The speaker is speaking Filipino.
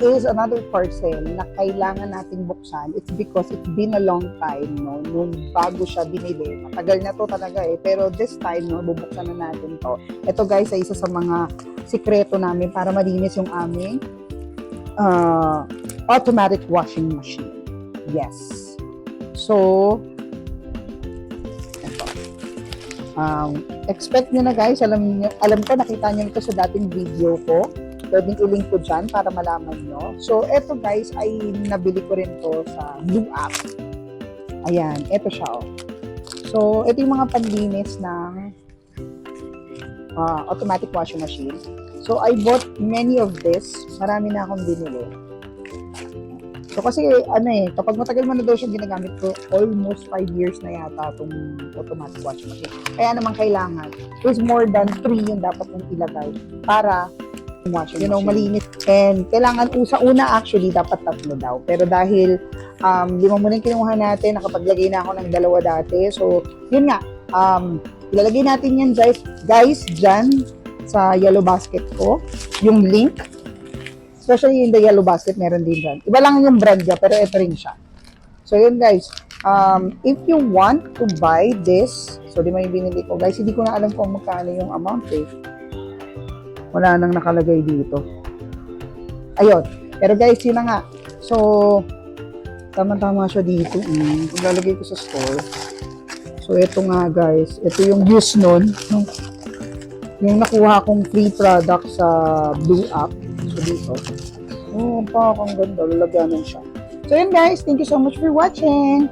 is another parcel na kailangan nating buksan. It's because it's been a long time, no? Nung bago siya binili. Matagal na to talaga eh. Pero this time, no, bubuksan na natin to. Ito guys, ay isa sa mga sikreto namin para malinis yung aming automatic washing machine. Yes. So, ito. Expect nyo na guys. Alam ko, nakita nyo ito sa dating video ko. Pwedeng i-link ko dyan para malaman nyo. So, eto guys, ay nabili ko rin to sa Blue App. Ayan, eto siya oh. So, ito yung mga panlinis ng automatic washing machine. So, I bought many of this. Marami na akong binili. So, kasi kapag matagal mo na daw siya ginagamit ko, almost 5 years na yata itong automatic washing machine. Kaya naman kailangan, there's more than 3 yung dapat mong ilagay para washing machine. Malinis. And kailangan sa una actually dapat 3 daw. Pero dahil 5 muna yung kinuha natin, nakapaglagay na ako ng 2 dati. So, yun nga. Ilalagay natin yan guys dyan sa yellow basket ko. Yung link. Especially in the yellow basket, meron din dyan. Iba lang yung brand niya, pero ito rin siya. So, yun guys. If you want to buy this, so di ba yung binili ko. Guys, hindi ko na alam kung magkano yung amount eh. Wala nang nakalagay dito. Ayun. Pero guys, yun na nga. So, tama-tama siya dito. Kung lalagay ko sa store. So, ito nga guys. Ito yung use nun. Yung nakuha kong free product sa Blue App. So, dito. Oh, ang ganda. Lalagyanan siya. So, yun guys. Thank you so much for watching.